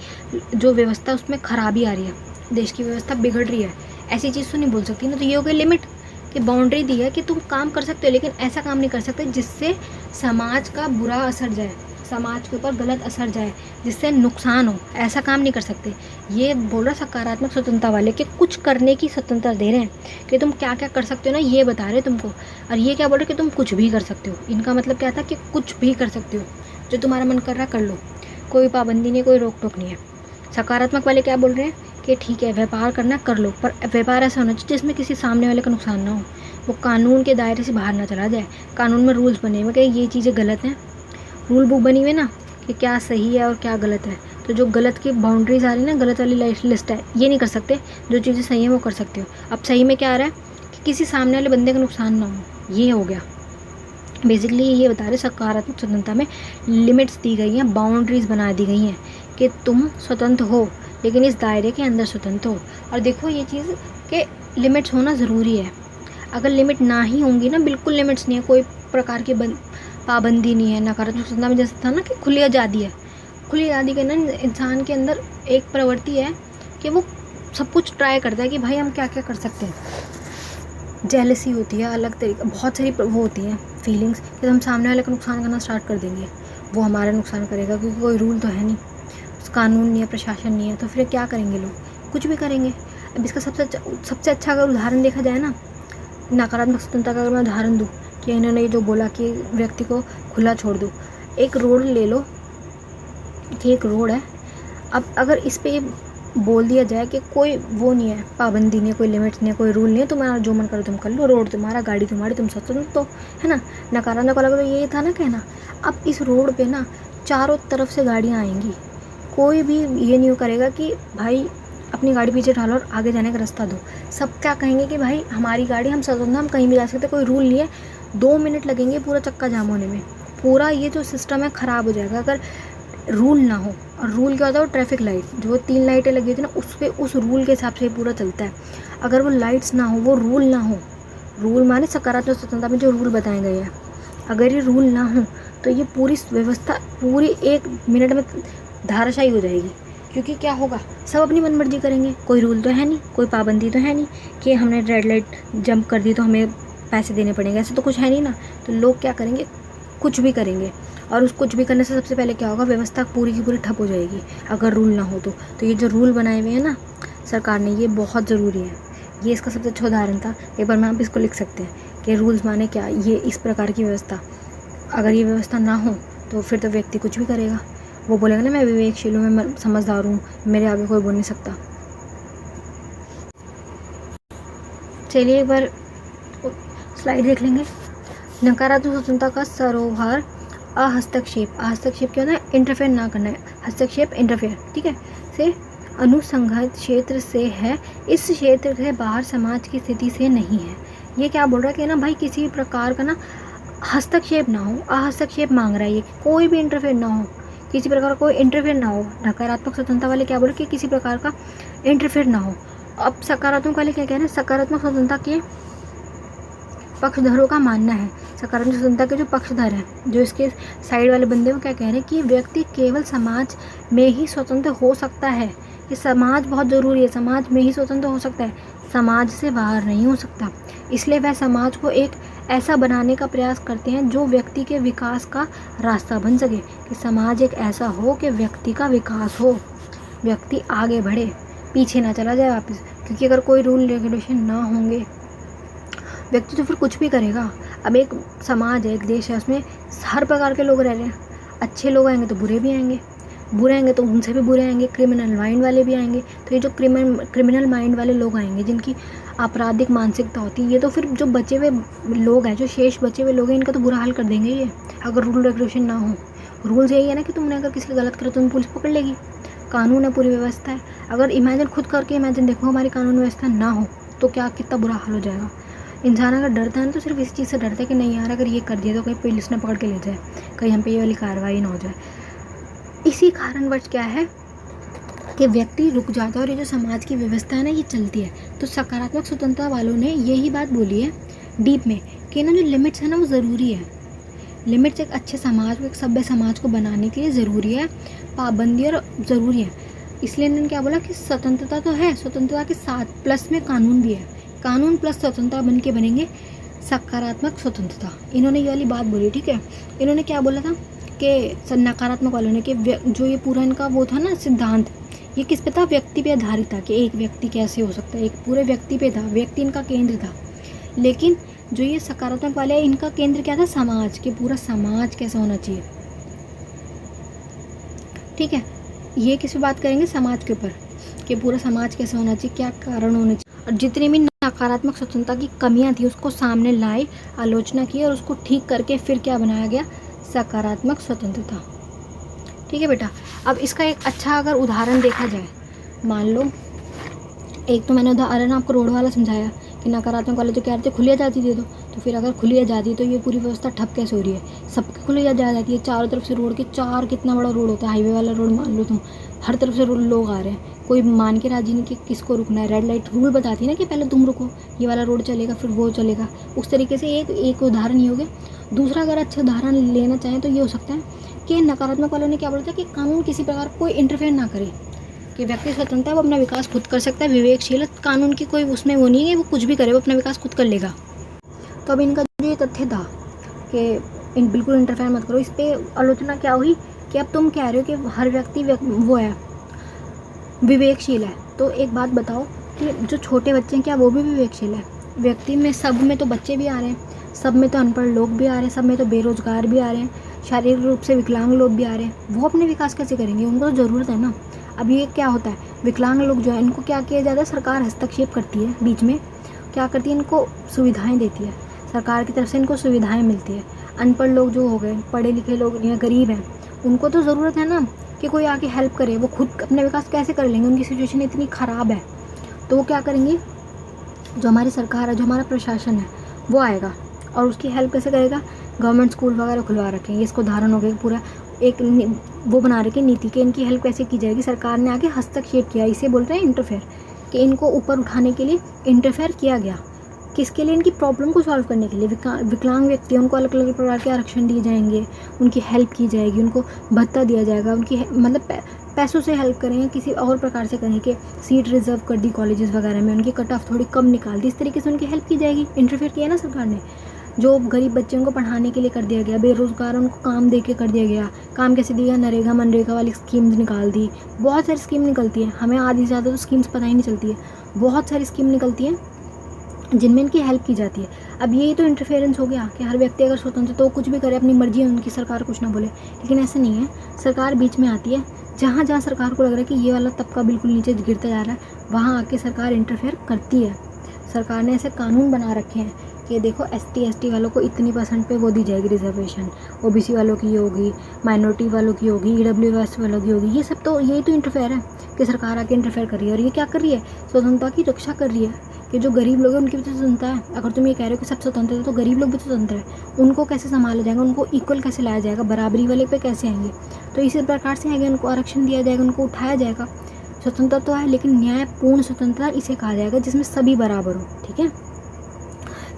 जो व्यवस्था उसमें खराबी आ रही है, देश की व्यवस्था बिगड़ रही है, ऐसी चीज़ तो नहीं बोल सकती ना। तो ये हो गई लिमिट, कि बाउंड्री दी है कि तुम काम कर सकते हो, लेकिन ऐसा काम नहीं कर सकते जिससे समाज का बुरा असर जाए, समाज के ऊपर गलत असर जाए, जिससे नुकसान हो, ऐसा काम नहीं कर सकते। ये बोल रहा सकारात्मक स्वतंत्रता वाले कि कुछ करने की स्वतंत्रता दे रहे हैं कि तुम क्या क्या कर सकते हो ना, ये बता रहे तुमको। और ये क्या बोल रहे कि तुम कुछ भी कर सकते हो। इनका मतलब क्या था कि कुछ भी कर सकते हो, जो तुम्हारा मन कर रहा कर लो, कोई पाबंदी नहीं, कोई रोक टोक नहीं है। सकारात्मक वाले क्या बोल रहे हैं कि ठीक है व्यापार करना कर लो, पर व्यापार ऐसा होना चाहिए जिसमें किसी सामने वाले का नुकसान ना हो, वो कानून के दायरे से बाहर ना चला जाए। कानून में रूल्स बने हुए कि ये चीज़ें गलत हैं, रूल बुक बनी हुई है ना कि क्या सही है और क्या गलत है। तो जो गलत की बाउंड्रीज आ रही है ना, गलत वाली लिस्ट है, ये नहीं कर सकते। जो चीज़ें सही है वो कर सकते हो। अब सही में क्या आ रहा है कि किसी सामने वाले बंदे का नुकसान ना हो, ये हो गया। बेसिकली ये बता रहे सकारात्मक स्वतंत्रता में लिमिट्स दी गई हैं, बाउंड्रीज बना दी गई हैं कि तुम स्वतंत्र हो, लेकिन इस दायरे के अंदर स्वतंत्र हो। और देखो ये चीज़ कि लिमिट्स होना ज़रूरी है। अगर लिमिट ना ही होंगी ना, बिल्कुल लिमिट्स नहीं है, कोई प्रकार की पाबंदी नहीं है। नकारात्मक स्वतंत्रता में जैसे था ना कि खुली आज़ादी है, खुली आज़ादी के ना इंसान के अंदर एक प्रवृत्ति है कि वो सब कुछ ट्राई करता है कि भाई हम क्या क्या कर सकते हैं। जेलसी होती है, अलग तरीके बहुत सारी वो होती हैं फीलिंग्स कि हम सामने वाले का नुकसान करना स्टार्ट कर देंगे, वो हमारा नुकसान करेगा, क्योंकि कोई रूल तो है नहीं, कानून नहीं है, प्रशासन नहीं है, तो फिर क्या करेंगे लोग, कुछ भी करेंगे। अब इसका सबसे अच्छा अगर उदाहरण देखा जाए ना, नकारात्मक स्वतंत्रता का अगर मैं उदाहरण दूँ कि इन्होंने ये जो बोला कि व्यक्ति को खुला छोड़ दो। एक रोड ले लो कि एक रोड है, अब अगर इस पे बोल दिया जाए कि कोई वो नहीं है, पाबंदी नहीं है, कोई लिमिट्स नहीं है, कोई रूल नहीं है, तुम्हारा जो मन करो तुम कर लो, रोड तुम्हारा, गाड़ी तुम्हारी, तुम स्वतंत्र तो है ना। नकारात्मक वाला तो ये था ना कहना। अब इस रोड पे ना चारों तरफ से गाड़ियाँ आएंगी, कोई भी ये नहीं करेगा कि भाई अपनी गाड़ी पीछे ढालो और आगे जाने का रास्ता दो। सब क्या कहेंगे कि भाई हमारी गाड़ी, हम स्वतंत्र, हम कहीं भी जा सकते, कोई रूल नहीं है। 2 मिनट लगेंगे पूरा चक्का जाम होने में। पूरा ये जो सिस्टम है ख़राब हो जाएगा अगर रूल ना हो। और रूल क्या होता है, वो ट्रैफिक लाइट, जो 3 लाइटें लगी थी ना, उस पर उस रूल के हिसाब से पूरा चलता है। अगर वो लाइट्स ना हो, वो रूल ना हो, रूल माने सकारात्मक स्वतंत्रता में जो रूल बताए गए हैं, अगर ये रूल ना हो तो ये पूरी व्यवस्था पूरी 1 मिनट में धाराशायी हो जाएगी। क्योंकि क्या होगा, सब अपनी मनमर्जी करेंगे, कोई रूल तो है नहीं, कोई पाबंदी तो है नहीं कि हमने रेड लाइट जंप कर दी तो हमें पैसे देने पड़ेंगे, ऐसे तो कुछ है नहीं ना। तो लोग क्या करेंगे, कुछ भी करेंगे। और उस कुछ भी करने से सबसे पहले क्या होगा, व्यवस्था पूरी की पूरी ठप हो जाएगी अगर रूल ना हो तो ये जो रूल बनाए हुए हैं ना सरकार ने, ये बहुत ज़रूरी है। ये इसका सबसे अच्छा उदाहरण था। एक बार में आप इसको लिख सकते हैं कि रूल्स माने क्या, ये इस प्रकार की व्यवस्था। अगर ये व्यवस्था ना हो तो फिर तो व्यक्ति कुछ भी करेगा, वो बोलेगा ना मैं विवेकशील हूँ, मैं समझदार हूँ, मेरे आगे कोई बोल नहीं सकता। चलिए एक बार स्लाइड देख लेंगे। नकारात्मक स्वतंत्रता का सरोवर हस्तक्षेप। हस्तक्षेप क्या होता है, इंटरफेयर ना करना है, हस्तक्षेप इंटरफेयर, ठीक है, से अनुसंघर्ष क्षेत्र से है, इस क्षेत्र से बाहर समाज की स्थिति से नहीं है। ये क्या बोल रहा है कि ना भाई किसी प्रकार का ना हस्तक्षेप ना हो, हस्तक्षेप मांग रहा है ये, कोई भी इंटरफेयर ना हो, किसी प्रकार कोई इंटरफेयर ना हो। नकारात्मक स्वतंत्रता वाले क्या बोले कि किसी प्रकार का इंटरफेयर ना हो। अब सकारात्मक वाले क्या कह रहे हैं, सकारात्मक स्वतंत्रता के पक्षधरों का मानना है, सकारात्मक स्वतंत्रता के जो पक्षधर हैं, जो इसके साइड वाले बंदे, वो क्या कह रहे हैं कि व्यक्ति केवल समाज में ही स्वतंत्र हो सकता है, कि समाज बहुत ज़रूरी है, समाज में ही स्वतंत्र हो सकता है, समाज से बाहर नहीं हो सकता। इसलिए वह समाज को एक ऐसा बनाने का प्रयास करते हैं जो व्यक्ति के विकास का रास्ता बन सके, कि समाज एक ऐसा हो कि व्यक्ति का विकास हो, व्यक्ति आगे बढ़े, पीछे ना चला जाए वापस। क्योंकि अगर कोई रूल रेगुलेशन ना होंगे, व्यक्ति तो फिर कुछ भी करेगा। अब एक समाज है, एक देश है, उसमें हर प्रकार के लोग रह रहे हैं, अच्छे लोग आएंगे तो बुरे भी आएंगे, बुरे आएंगे तो उनसे भी बुरे आएंगे, क्रिमिनल माइंड वाले भी आएंगे। तो ये जो क्रिमिनल माइंड वाले लोग आएंगे, जिनकी आपराधिक मानसिकता होती है, ये तो फिर जो बचे हुए लोग हैं, जो शेष बचे हुए लोग हैं, इनका तो बुरा हाल कर देंगे ये, अगर रूल रेगुलेशन ना हो। रूल्स यही है ना कि तुमने अगर किसी का गलत करा तो तुम्हें पुलिस पकड़ लेगी, कानून है, पूरी व्यवस्था है। अगर इमेजिन खुद करके इमेजिन देखो हमारी कानून व्यवस्था ना हो तो क्या कितना बुरा हाल हो जाएगा। इंसान अगर डरता है ना तो सिर्फ इस चीज़ से डरता है कि नहीं यार अगर ये कर दिया तो कहीं पुलिस ना पकड़ के ले जाए, कहीं हम पे ये वाली कार्रवाई ना हो जाए। इसी कारणवश क्या है कि व्यक्ति रुक जाता है और ये जो समाज की व्यवस्था है ना ये चलती है। तो सकारात्मक स्वतंत्रता वालों ने यही बात बोली है डीप में कि ना जो लिमिट्स है ना वो ज़रूरी है। लिमिट्स एक अच्छे समाज को, एक सभ्य समाज को बनाने के लिए ज़रूरी है, पाबंदी और ज़रूरी है। इसलिए इन्होंने क्या बोला कि स्वतंत्रता तो है, स्वतंत्रता के साथ प्लस में कानून भी है, कानून प्लस स्वतंत्रता बन के बनेंगे सकारात्मक स्वतंत्रता। इन्होंने ये वाली बात बोली, ठीक है। इन्होंने क्या बोला था कि नकारात्मक वालों ने कि जो ये पूरा इनका वो था ना सिद्धांत, ये किस पे था? व्यक्ति पे आधारित था कि एक व्यक्ति कैसे हो सकता है, एक पूरे व्यक्ति पे था, व्यक्ति इनका केंद्र था। लेकिन जो ये सकारात्मक वाले हैं इनका केंद्र क्या था? समाज, कि पूरा समाज कैसा होना चाहिए। ठीक है, ये किस पे बात करेंगे? समाज के ऊपर, कि पूरा समाज कैसा होना चाहिए, क्या कारण होने चाहिए, और जितनी भी नकारात्मक स्वतंत्रता की कमियां थी उसको सामने लाए, आलोचना की और उसको ठीक करके फिर क्या बनाया गया? सकारात्मक स्वतंत्रता। ठीक है बेटा, अब इसका एक अच्छा अगर उदाहरण देखा जाए, मान लो एक तो मैंने उदाहरण आपको रोड वाला समझाया कि नकारात्मक वाले जो कह रहे थे खुली आज़ादी दे दो, तो फिर अगर खुली आज़ादी तो ये पूरी व्यवस्था ठप कैसे हो रही है? सबकी खुली आज़ादी है, चारों तरफ से रोड के चार, कितना बड़ा रोड होता है, हाईवे वाला रोड मान लो तुम, हर तरफ से लोग आ रहे हैं, कोई मान के राजी नहीं कि किसको रुकना है। रेड लाइट रूल बताती है ना कि पहले तुम रुको, ये वाला रोड चलेगा फिर वो चलेगा, उस तरीके से एक उदाहरण ये हो गया। दूसरा अगर अच्छा उदाहरण लेना चाहें तो ये हो सकता है कि नकारात्मक वालों ने क्या बोला था कि कानून किसी प्रकार कोई इंटरफेयर ना करे, कि व्यक्ति स्वतंत्र है, वो अपना विकास खुद कर सकता है, विवेकशील है, कानून की कोई उसमें वो नहीं है, वो कुछ भी करे, वो अपना विकास खुद कर लेगा। तो अब इनका जो ये तथ्य था कि बिल्कुल इंटरफेयर मत करो, इस पर आलोचना क्या हुई कि अब तुम कह रहे हो कि हर व्यक्ति वो है, विवेकशील है। तो एक बात बताओ कि जो छोटे बच्चे हैं क्या वो भी विवेकशील है? व्यक्ति में सब में तो बच्चे भी आ रहे हैं, सब में तो अनपढ़ लोग भी आ रहे हैं, सब में तो बेरोजगार भी आ रहे हैं, शारीरिक रूप से विकलांग लोग भी आ रहे हैं, वो अपने विकास कैसे करेंगे? उनको तो ज़रूरत है ना। अब ये क्या होता है, विकलांग लोग जो है इनको क्या किया जाता है? सरकार हस्तक्षेप करती है बीच में, क्या करती है? इनको सुविधाएं देती है, सरकार की तरफ से इनको सुविधाएं मिलती है। अनपढ़ लोग जो हो गए, पढ़े लिखे लोग या गरीब हैं, उनको तो ज़रूरत है ना कि कोई आके हेल्प करे, वो खुद अपना विकास कैसे कर लेंगे? उनकी सिचुएशन इतनी ख़राब है। तो वो क्या करेंगे? जो हमारी सरकार है, जो हमारा प्रशासन है, वो आएगा और उसकी हेल्प कैसे करेगा? गवर्नमेंट स्कूल वगैरह खुलवा रखे हैं, इसको उदाहरण हो गया पूरा एक वो बना रखे नीति कि इनकी हेल्प कैसे की जाएगी। सरकार ने आके हस्तक्षेप किया, इसे बोल रहे हैं इंटरफेयर, कि इनको ऊपर उठाने के लिए इंटरफेयर किया गया। किसके लिए? इनकी प्रॉब्लम को सॉल्व करने के लिए। विकलांग व्यक्ति उनको अलग अलग प्रकार के आरक्षण दिए जाएंगे, उनकी हेल्प की जाएगी, उनको भत्ता दिया जाएगा, उनकी मतलब पैसों से हेल्प करेंगे, किसी और प्रकार से करेंगे कि सीट रिजर्व कर दी कॉलेजेस वगैरह में, उनकी कट ऑफ थोड़ी कम निकाल दी, इस तरीके से उनकी हेल्प की जाएगी। इंटरफेयर किया ना सरकार ने। जो गरीब बच्चे उनको पढ़ाने के लिए कर दिया गया, बेरोजगार उनको काम दे के कर दिया गया। काम कैसे दिया? नरेगा मनरेगा वाली स्कीम्स निकाल दी, बहुत सारी स्कीम निकलती है, हमें आधी से ज़्यादा तो स्कीम्स पता ही नहीं चलती है, बहुत सारी स्कीम निकलती हैं जिनमें इनकी हेल्प की जाती है। अब यही तो इंटरफेरेंस हो गया कि हर व्यक्ति अगर स्वतंत्र तो कुछ भी करे, अपनी मर्जी है उनकी, सरकार कुछ ना बोले। लेकिन ऐसा नहीं है, सरकार बीच में आती है, जहाँ जहाँ सरकार को लग रहा है कि ये वाला तबका बिल्कुल नीचे गिरता जा रहा है, वहाँ आके सरकार इंटरफेयर करती है। सरकार ने ऐसे कानून बना रखे हैं कि देखो ST वालों को इतनी % पे वो दी जाएगी रिजर्वेशन, OBC वालों की होगी, माइनॉरिटी वालों की होगी, EWS वालों की होगी। ये सब तो यही तो इंटरफेयर है कि सरकार आके इंटरफेयर कर रही है। और ये क्या कर रही है? स्वतंत्रता की रक्षा कर रही है कि जो गरीब लोग हैं उनकी भी तो स्वतंत्रता है। अगर तुम ये कह रहे हो कि सब स्वतंत्र है तो गरीब लोग भी स्वतंत्र है, उनको कैसे संभाला जाएगा? उनको इक्वल कैसे लाया जाएगा? बराबरी वाले पे कैसे आएंगे? तो इसी प्रकार से आएंगे, उनको आरक्षण दिया जाएगा, उनको उठाया जाएगा। स्वतंत्रता तो है लेकिन न्यायपूर्ण स्वतंत्रता इसे कहा जाएगा जिसमें सभी बराबर हो। ठीक है,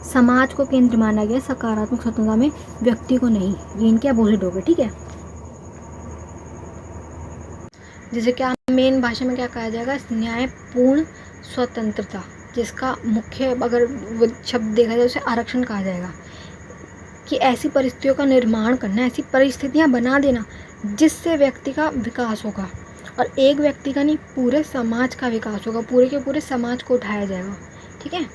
समाज को केंद्र माना गया सकारात्मक स्वतंत्रता में, व्यक्ति को नहीं। ये इनके अपोजिट हो गए। ठीक है, जैसे क्या मेन भाषा में क्या कहा जाएगा? न्यायपूर्ण स्वतंत्रता, जिसका मुख्य अगर वो शब्द देखा जाए उसे आरक्षण कहा जाएगा। कि ऐसी परिस्थितियों का निर्माण करना, ऐसी परिस्थितियां बना देना जिससे व्यक्ति का विकास होगा, और एक व्यक्ति का नहीं पूरे समाज का विकास होगा, पूरे के पूरे समाज को उठाया जाएगा। ठीक है,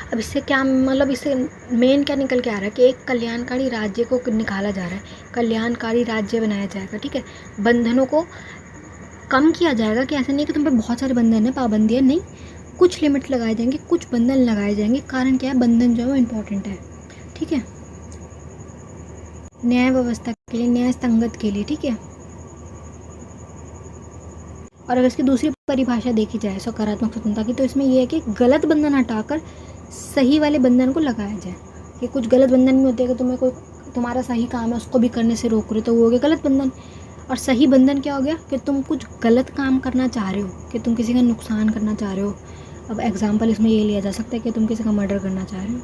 अब इससे क्या मतलब, इससे मेन क्या निकल के आ रहा है कि एक कल्याणकारी राज्य को निकाला जा रहा है, कल्याणकारी राज्य बनाया जाएगा। ठीक है, बंधनों को कम किया जाएगा कि ऐसा नहीं कि तुम पे बहुत सारे बंधन है, पाबंदियाँ नहीं, कुछ लिमिट लगाए जाएंगे, कुछ बंधन लगाए जाएंगे। कारण क्या है? बंधन जो है वो इम्पोर्टेंट है। ठीक है, न्याय व्यवस्था के लिए, न्याय संगत के लिए। ठीक है, और अगर इसकी दूसरी परिभाषा देखी जाए सकारात्मक स्वतंत्रता की, तो इसमें यह है कि गलत बंधन हटाकर सही वाले बंधन को लगाया जाए। कि कुछ गलत बंधन नहीं होते कि तुम्हें कोई तुम्हारा सही काम है उसको भी करने से रोक रहे, तो वो हो गया गलत बंधन। और सही बंधन क्या हो गया? कि तुम कुछ गलत काम करना चाह रहे हो, कि तुम किसी का नुकसान करना चाह रहे हो। अब एग्जाम्पल इसमें ये लिया जा सकता है कि तुम किसी का मर्डर करना चाह रहे हो,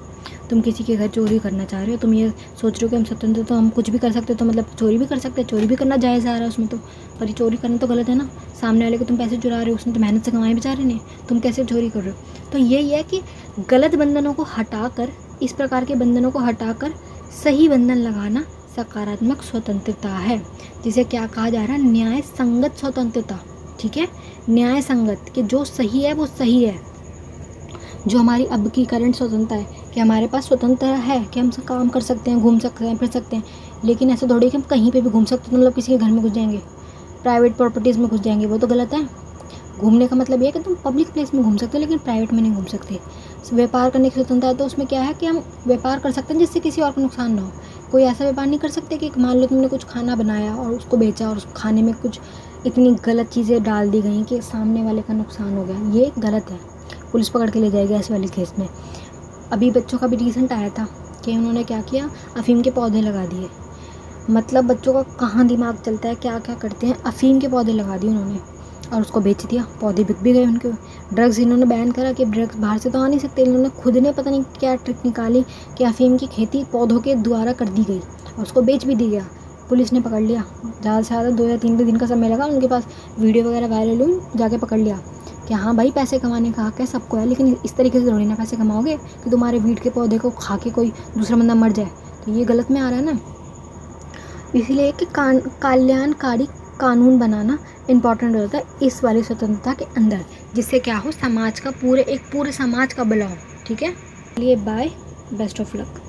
तुम किसी के घर चोरी करना चाह रहे हो, तुम ये सोच रहे हो कि हम स्वतंत्र तो हम कुछ भी कर सकते हो, तो मतलब चोरी भी कर सकते हैं, चोरी भी करना जायज़ आ रहा है उसमें तो, पर ये चोरी करना तो गलत है ना। सामने वाले को तुम पैसे चुरा रहे हो, उसने तो मेहनत से कमाए बेचारे ने, तुम कैसे चोरी कर रहे हो? तो यही है कि गलत बंधनों को हटाकर, इस प्रकार के बंधनों को हटाकर सही बंधन लगाना सकारात्मक स्वतंत्रता है, जिसे क्या कहा जा रहा है, न्याय संगत स्वतंत्रता। ठीक है, न्याय संगत, कि जो सही है वो सही है। जो हमारी अब की करंट स्वतंत्रता है कि हमारे पास स्वतंत्रता है कि हम सब काम कर सकते हैं, घूम सकते हैं, फिर सकते हैं, लेकिन ऐसे थोड़ी कि हम कहीं पे भी घूम सकते हैं, मतलब किसी के घर में घुस जाएंगे, प्राइवेट प्रॉपर्टीज़ में घुस जाएंगे, वो तो गलत है। घूमने का मतलब ये है कि तुम पब्लिक प्लेस में घूम सकते हो लेकिन प्राइवेट में नहीं घूम सकते। व्यापार करने की स्वतंत्रता है तो उसमें क्या है कि हम व्यापार कर सकते हैं जिससे किसी और को नुकसान ना हो। कोई ऐसा व्यापार नहीं कर सकते कि मान लो तुमने कुछ खाना बनाया और उसको बेचा और उस खाने में कुछ इतनी गलत चीज़ें डाल दी गई कि सामने वाले का नुकसान हो गया, ये गलत है, पुलिस पकड़ के ले जाएगी ऐसे वाले केस में। अभी बच्चों का भी रिसेंट आया था कि उन्होंने क्या किया, अफीम के पौधे लगा दिए। मतलब बच्चों का कहाँ दिमाग चलता है, क्या क्या करते हैं, अफीम के पौधे लगा दिए उन्होंने और उसको बेच दिया, पौधे बिक भी गए उनके। ड्रग्स इन्होंने बैन करा कि ड्रग्स बाहर से तो आ नहीं सकते, इन्होंने खुद ने पता नहीं क्या ट्रिक निकाली कि अफीम की खेती पौधों के द्वारा कर दी गई और उसको बेच भी दी गया। पुलिस ने पकड़ लिया, ज़्यादा से ज़्यादा 2 या 3 दिन का समय लगा, उनके पास वीडियो वगैरह वायरल हुई, जाके पकड़ लिया कि हाँ भाई पैसे कमाने का हक है सबको है, लेकिन इस तरीके से थोड़ी ना पैसे कमाओगे कि तुम्हारे वीट के पौधे को खा के कोई दूसरा बंदा मर जाए, तो ये गलत में आ रहा है ना। इसीलिए कि कल्याणकारी कानून बनाना इम्पॉर्टेंट होता है इस वाली स्वतंत्रता के अंदर, जिससे क्या हो, समाज का पूरे समाज का भला हो। ठीक है, चलिए बाय, बेस्ट ऑफ लक।